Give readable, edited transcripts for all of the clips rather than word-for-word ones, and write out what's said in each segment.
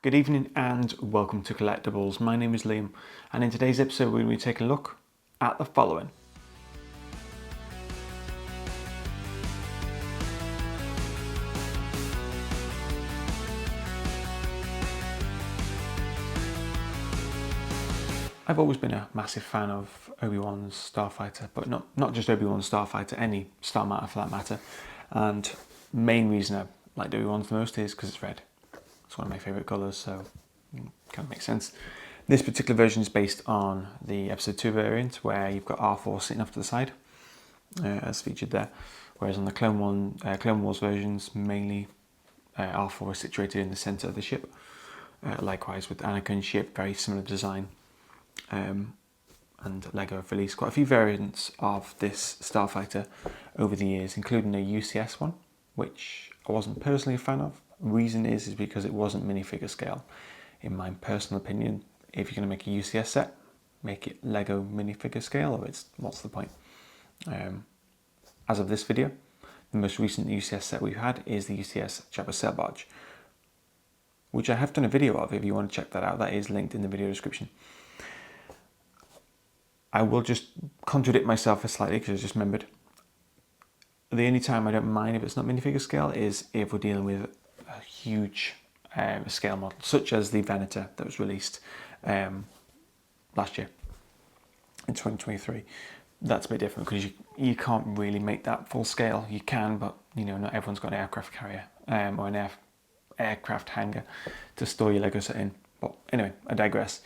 Good evening and welcome to Collectables. My name is Liam, and in today's episode we're going to be taking a look at the following. I've always been a massive fan of Obi-Wan's Starfighter, but not just Obi-Wan's Starfighter, any Star Matter for that matter. And main reason I like Obi-Wan's the most is because it's red. It's one of my favourite colours, so it kind of makes sense. This particular version is based on the Episode 2 variant, where you've got R4 sitting off to the side, as featured there. Whereas on the Clone Wars versions, mainly R4 is situated in the centre of the ship. Likewise with Anakin's ship, very similar design. And LEGO have released quite a few variants of this Starfighter over the years, including a UCS one, which I wasn't personally a fan of. Reason is because it wasn't minifigure scale. In my personal opinion, if you're going to make a UCS set, make it LEGO minifigure scale, or what's the point? As of this video, the most recent UCS set we've had is the UCS Jabba Sail Barge, which I have done a video of. If you want to check that out, that is linked in the video description. I will just contradict myself slightly because I just remembered. The only time I don't mind if it's not minifigure scale is if we're dealing with a huge scale model, such as the Venator that was released last year in 2023. That's a bit different because you can't really make that full scale. You can, but not everyone's got an aircraft carrier or an aircraft hangar to store your Lego set in. But anyway, I digress.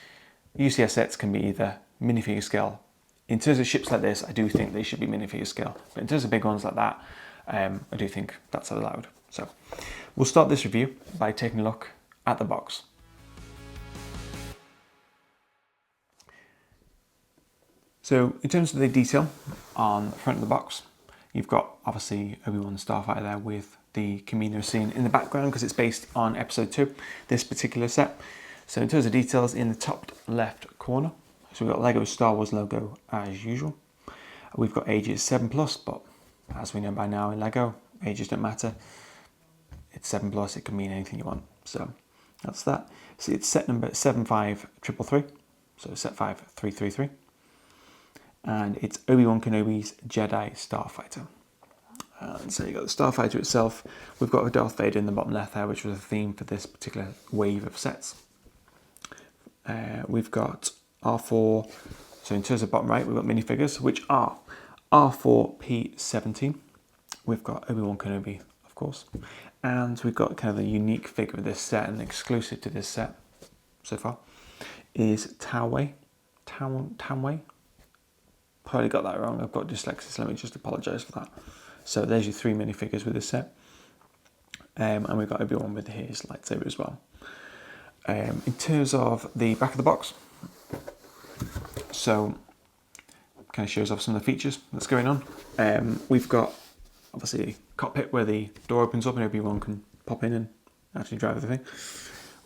UCS sets can be either minifigure scale. In terms of ships like this, I do think they should be minifigure scale. But in terms of big ones like that, I do think that's allowed. So we'll start this review by taking a look at the box. So in terms of the detail on the front of the box, you've got obviously Obi-Wan Starfighter there with the Camino scene in the background because it's based on Episode 2, this particular set. So in terms of details, in the top left corner, so we've got LEGO Star Wars logo as usual. We've got ages 7+, but as we know by now in LEGO, ages don't matter. It's 7+, it can mean anything you want. So that's that. So it's set number 75333, so set 5333. And it's Obi-Wan Kenobi's Jedi Starfighter. And so you've got the Starfighter itself. We've got a Darth Vader in the bottom left there, which was a theme for this particular wave of sets. We've got R4, so in terms of bottom right, we've got minifigures, which are R4P17. We've got Obi-Wan Kenobi, of course. And we've got kind of the unique figure of this set, and exclusive to this set so far, is Tanway. Probably got that wrong. I've got dyslexia, so let me just apologise for that. So there's your three minifigures with this set. And we've got Obi-Wan with his lightsaber as well. In terms of the back of the box, so kind of shows off some of the features that's going on. We've got obviously a cockpit where the door opens up and Obi-Wan can pop in and actually drive the thing.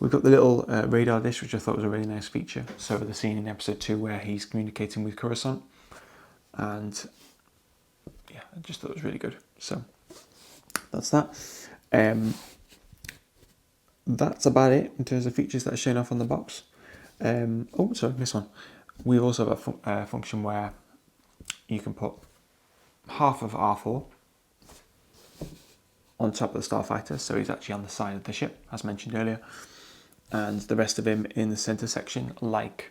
We've got the little radar dish, which I thought was a really nice feature. So the scene in Episode 2 where he's communicating with Coruscant, and yeah, I just thought it was really good. So that's that. That's about it in terms of features that are shown off on the box. Oh, sorry, missed one. We also have a function where you can put half of R4 on top of the Starfighter, so he's actually on the side of the ship, as mentioned earlier, and the rest of him in the centre section, like,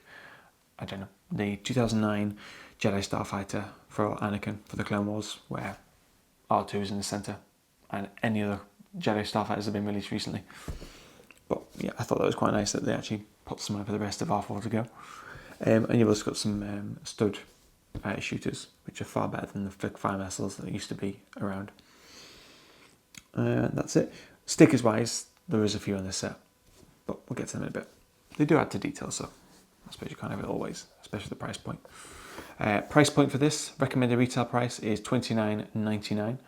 I don't know, the 2009 Jedi Starfighter for Anakin for the Clone Wars, where R2 is in the centre, and any other Jedi Starfighters have been released recently. But yeah, I thought that was quite nice that they actually put somewhere for the rest of R4 to go. And you've also got some stud shooters, which are far better than the flick fire missiles that used to be around. That's it. Stickers wise, there is a few on this set, but we'll get to them in a bit. They do add to detail, so I suppose you can't have it always, especially the price point. Price point for this, recommended retail price is £29.99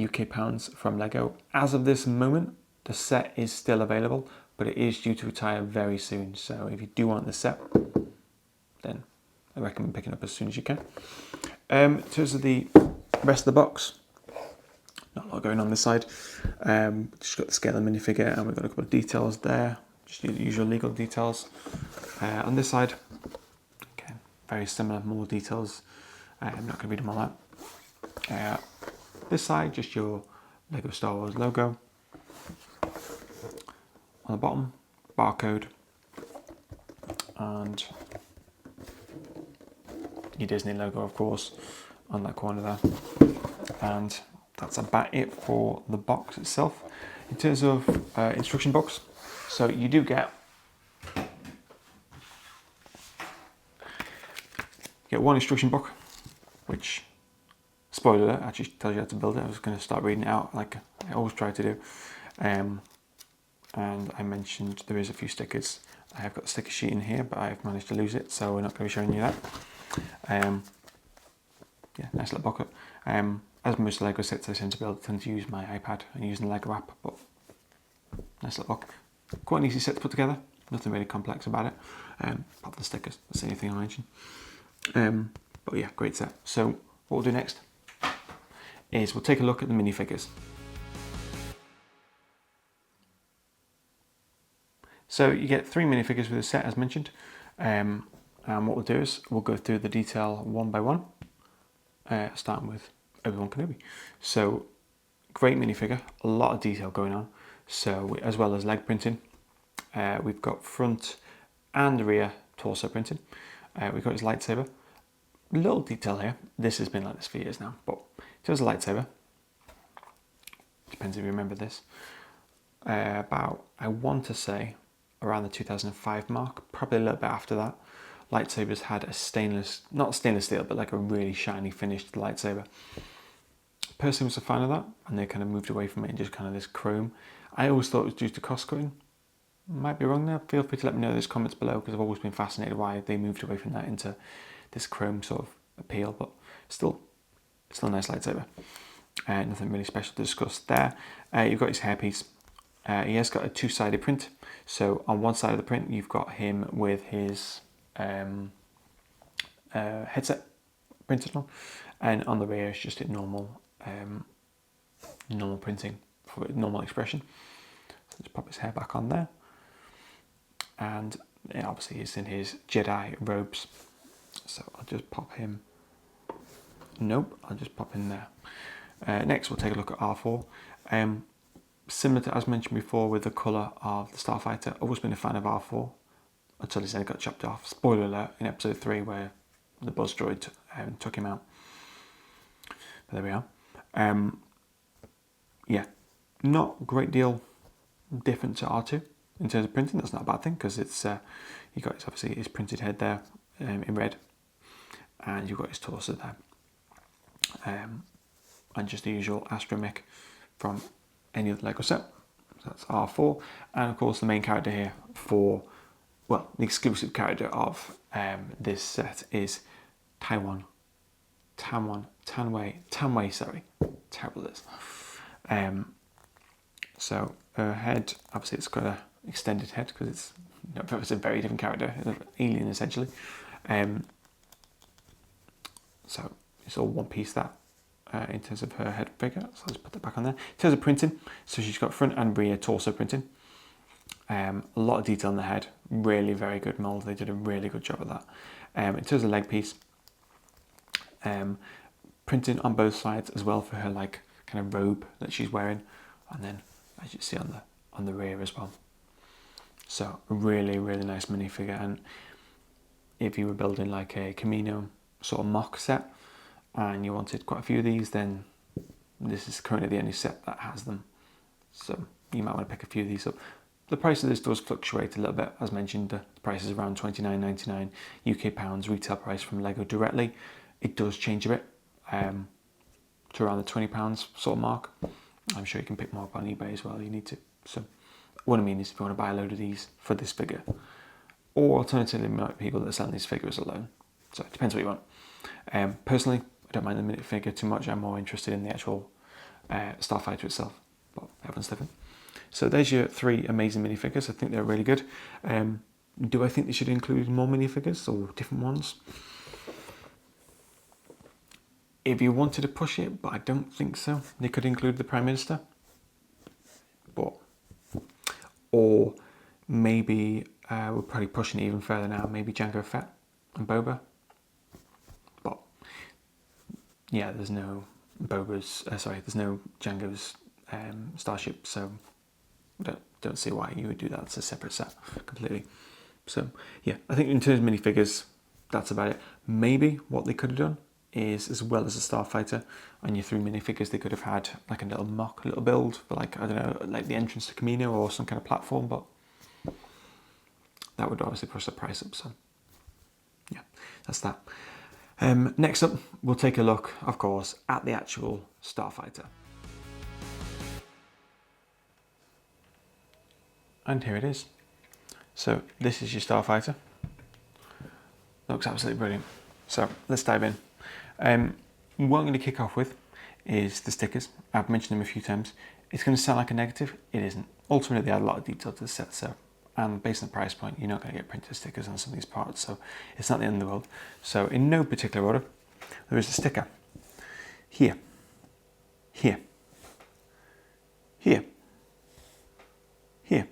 UK pounds from LEGO. As of this moment, the set is still available, but it is due to retire very soon. So if you do want the set, then I recommend picking up as soon as you can. In terms of the rest of the box, not a lot going on this side. Just got the scale of minifigure, and we've got a couple of details there, just the usual legal details. On this side, okay, very similar, more details. I'm not going to read them all out. This side, just your Lego Star Wars logo. On the bottom, barcode, and your Disney logo, of course, on that corner there. And that's about it for the box itself. In terms of instruction box, so you do get one instruction book, which, spoiler alert, actually tells you how to build it. I was going to start reading it out like I always try to do. And I mentioned there is a few stickers. I have got the sticker sheet in here, but I've managed to lose it, so we're not going to be showing you that. Yeah, nice little booklet. As most Lego sets, I tend to use my iPad and using the Lego app, but nice little book. Quite an easy set to put together. Nothing really complex about it. Apart from the stickers, that's the only thing I mentioned. But yeah, great set. So what we'll do next is we'll take a look at the minifigures. So you get 3 minifigures with the set, as mentioned. And what we'll do is we'll go through the detail one by one, starting with Obi-Wan Kenobi. So great minifigure, a lot of detail going on. So as well as leg printing, we've got front and rear torso printing. We've got his lightsaber. Little detail here. This has been like this for years now, but it was a lightsaber. Depends if you remember this. About, I want to say, around the 2005 mark, probably a little bit after that, lightsabers had a not stainless steel, but like a really shiny finished lightsaber. Personally was a fan of that, and they kind of moved away from it and just kind of this chrome. I always thought it was due to cost cutting. Might be wrong there. Feel free to let me know in those comments below, because I've always been fascinated why they moved away from that into this chrome sort of appeal, but still a nice lightsaber. Nothing really special to discuss there. You've got his hairpiece. He has got a 2-sided print. So on one side of the print, you've got him with his headset printed on, and on the rear it's just a normal printing for normal expression. So just pop his hair back on there, and obviously he's in his Jedi robes. So I'll just pop him. Nope, I'll just pop in there. Next, we'll take a look at R4. Similar to as mentioned before with the colour of the Starfighter, I've always been a fan of R4 until his head got chopped off. Spoiler alert in episode 3 where the buzz droid took him out. But there we are. Yeah, not a great deal different to R2 in terms of printing. That's not a bad thing, because it's you got obviously his printed head there in red, and you've got his torso there, and just the usual astromech from any other Lego set. So that's R4, and of course the main character here the exclusive character of this set is Tanway, sorry, terrible this. So her head, obviously it's got an extended head because it's a very different character, an alien essentially. So it's all one piece that in terms of her head figure, so I'll just put that back on there. In terms of printing, so she's got front and rear torso printing. A lot of detail in the head, really very good mould. They did a really good job of that. In terms of leg piece, printing on both sides as well for her like kind of robe that she's wearing, and then as you see on the rear as well. So a really nice minifigure, and if you were building like a Camino sort of mock set and you wanted quite a few of these, then this is currently the only set that has them. So you might want to pick a few of these up. The price of this does fluctuate a little bit. As mentioned, the price is around £29.99 UK pounds retail price from Lego directly. It does change a bit to around the £20 sort of mark. I'm sure you can pick more up on eBay as well if you need to. So what I mean is if you want to buy a load of these for this figure, or alternatively there might be people that are selling these figures alone. So it depends what you want. Personally, I don't mind the minifigure too much. I'm more interested in the actual Starfighter itself, but everyone's different. So there's your 3 amazing minifigures. I think they're really good. Do I think they should include more minifigures or different ones? If you wanted to push it, but I don't think so. They could include the Prime Minister, or maybe we're probably pushing it even further now. Maybe Jango Fett and Boba. But yeah, there's no Boba's. There's no Jango's starship, so don't see why you would do that. It's a separate set completely. So yeah, I think in terms of minifigures, that's about it. Maybe what they could have done is, as well as a Starfighter on your 3 minifigures, they could have had like a little build for, like, I don't know, like the entrance to Camino or some kind of platform, but that would obviously push the price up. So yeah, that's that. Next up, we'll take a look, of course, at the actual Starfighter. And here it is. So this is your Starfighter. Looks absolutely brilliant. So let's dive in. What I'm going to kick off with is the stickers. I've mentioned them a few times. It's going to sound like a negative. It isn't. Ultimately, they add a lot of detail to the set, so, and based on the price point, you're not going to get printed stickers on some of these parts, so it's not the end of the world. So in no particular order, there is a sticker here, here, here, here,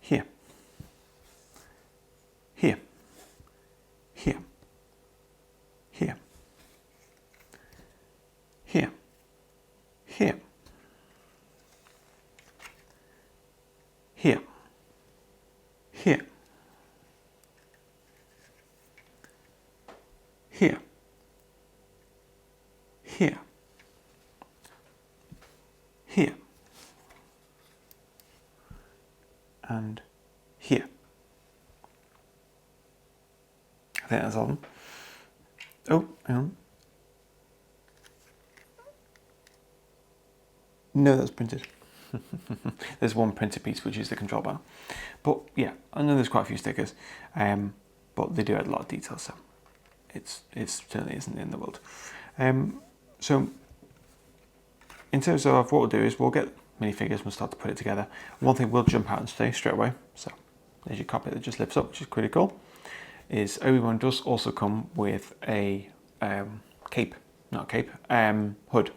here, here, here, here, here, here, here, here, here, here, here, and here. I think that's all of them. Oh, hang on. No, that's printed. There's one printed piece, which is the control panel. But yeah, I know there's quite a few stickers, but they do add a lot of detail, so it certainly isn't the end of the world. So in terms of what we'll do is we'll get minifigures and we'll start to put it together. One thing will jump out and stay straight away, so there's your copy that just lifts up, which is pretty cool, is Obi-Wan does also come with a cape, not a cape, hood.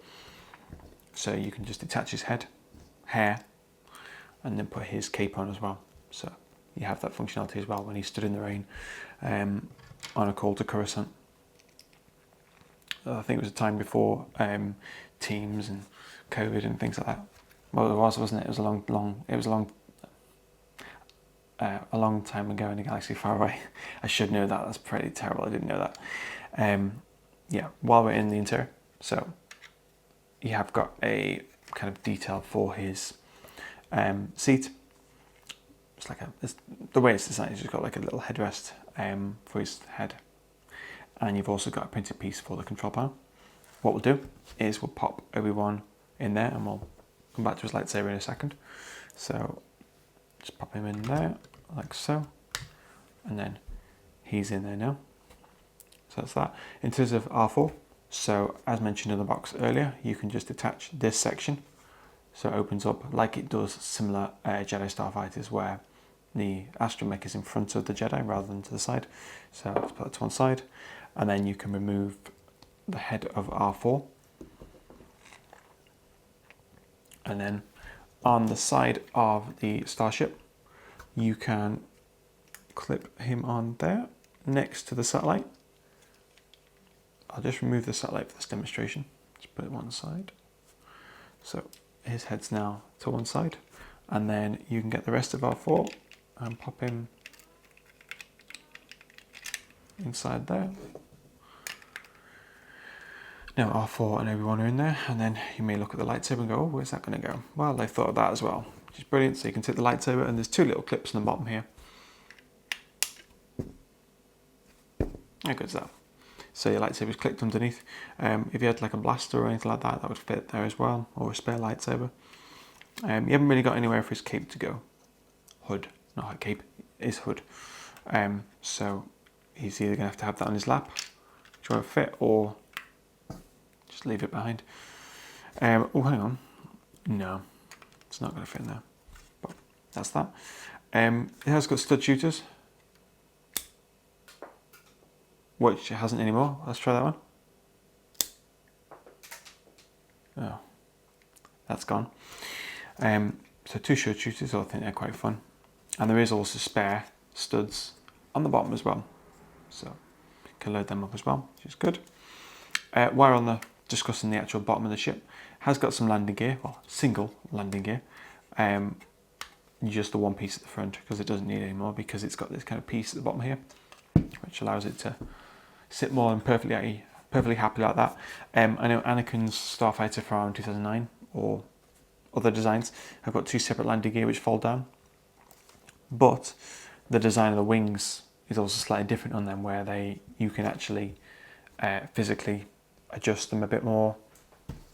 So you can just detach his hair, and then put his cape on as well. So you have that functionality as well when he stood in the rain on a call to Coruscant. I think it was a time before Teams and COVID and things like that. Well, it was, wasn't it? It was a long time ago in a galaxy far away. I should know that. That's pretty terrible. I didn't know that. Yeah, while we're in the interior, so you have got a kind of detail for his seat. It's like the way it's designed is just got like a little headrest for his head, and you've also got a printed piece for the control panel. What we'll do is we'll pop Obi-Wan in there, and we'll come back to his lightsaber in a second. So just pop him in there like so, and then he's in there now. So that's that. In terms of R4, so as mentioned in the box earlier, you can just attach this section. So it opens up like it does similar Jedi Starfighters, where the astromech is in front of the Jedi rather than to the side. So let's put that to one side, and then you can remove the head of R4. And then on the side of the starship, you can clip him on there next to the satellite. I'll just remove the satellite for this demonstration. Just put it one side. So his head's now to one side, and then you can get the rest of R4 and pop him inside there. Now R4 and Obi-Wan are in there, and then you may look at the lightsaber and go, oh, where's that going to go? Well, they thought of that as well, which is brilliant. So you can take the lightsaber, and there's 2 little clips on the bottom here. How good is that? So your lightsaber is clicked underneath. If you had like a blaster or anything like that, that would fit there as well, or a spare lightsaber. You haven't really got anywhere for his cape to go. Hood, not a cape, is hood. So he's either going to have that on his lap, which won't fit, or just leave it behind. Oh, hang on. No, it's not going to fit in there. But that's that. It has got stud shooters, which it hasn't anymore. Let's try that one. Oh, that's gone. So 2 short shooters, I think they're quite fun. And there is also spare studs on the bottom as well. So you can load them up as well, which is good. While discussing the actual bottom of the ship, has got some landing gear, well, single landing gear. Just the one piece at the front because it doesn't need any more, because it's got this kind of piece at the bottom here, which allows it to sit more and perfectly happy like that. I know Anakin's Starfighter from 2009 or other designs have got 2 separate landing gear which fold down, but the design of the wings is also slightly different on them, where you can actually physically adjust them a bit more,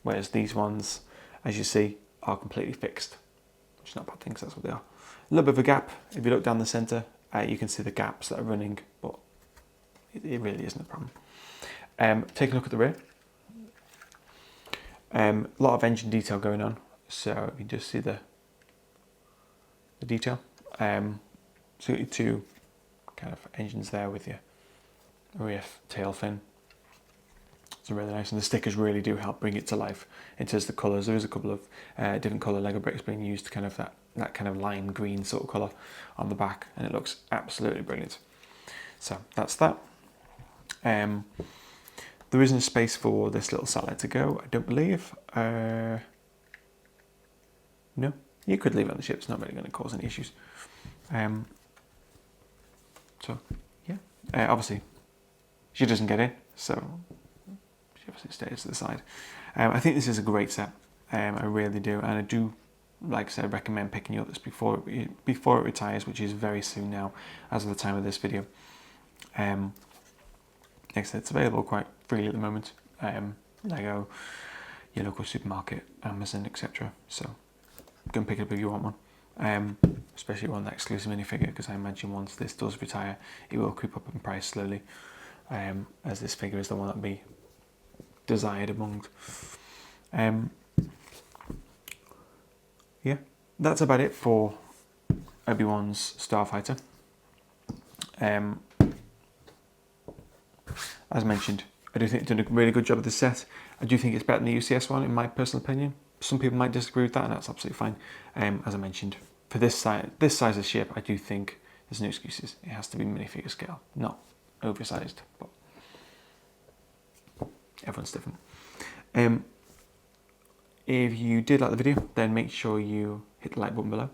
whereas these ones, as you see, are completely fixed, which is not a bad thing because that's what they are. A little bit of a gap. If you look down the centre, you can see the gaps that are running, but it really isn't a problem. Take a look at the rear. A lot of engine detail going on, so you can just see the detail. So you got your 2 kind of engines there with your rear tail fin. It's really nice, and the stickers really do help bring it to life in terms of the colours. There is a couple of different colour Lego bricks being used, kind of that kind of lime green sort of colour on the back, and it looks absolutely brilliant. So that's that. There isn't space for this little satellite to go, I don't believe. No, you could leave it on the ship, it's not really going to cause any issues. So yeah, obviously she doesn't get in, so she obviously stays to the side. I think this is a great set, I really do, and I do, like I said, recommend picking you up this before it retires, which is very soon now as of the time of this video. Like I said, it's available quite freely at the moment. Lego, your local supermarket, Amazon, etc. So go and pick it up if you want one. Especially if you want that exclusive minifigure, because I imagine once this does retire, it will creep up in price slowly, as this figure is the one that will be desired among. Yeah, that's about it for Obi-Wan's Starfighter. As mentioned, I do think it's done a really good job of the set. I do think it's better than the UCS one, in my personal opinion. Some people might disagree with that, and that's absolutely fine. As I mentioned, for this size of ship, I do think there's no excuses. It has to be minifigure scale, not oversized, but everyone's different. If you did like the video, then make sure you hit the like button below.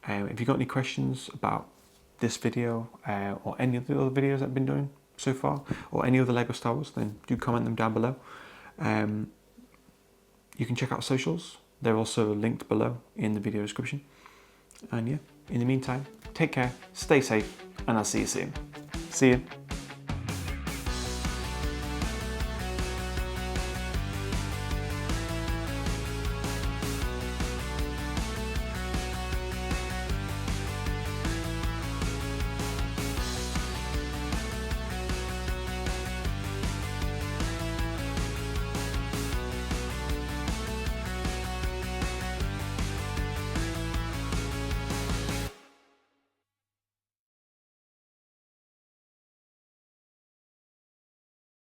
If you've got any questions about this video or any of the other videos I've been doing so far, or any other Lego Star Wars, then do comment them down below. You can check out socials. They're also linked below in the video description. And yeah, in the meantime, take care, stay safe, and I'll see you soon. See you.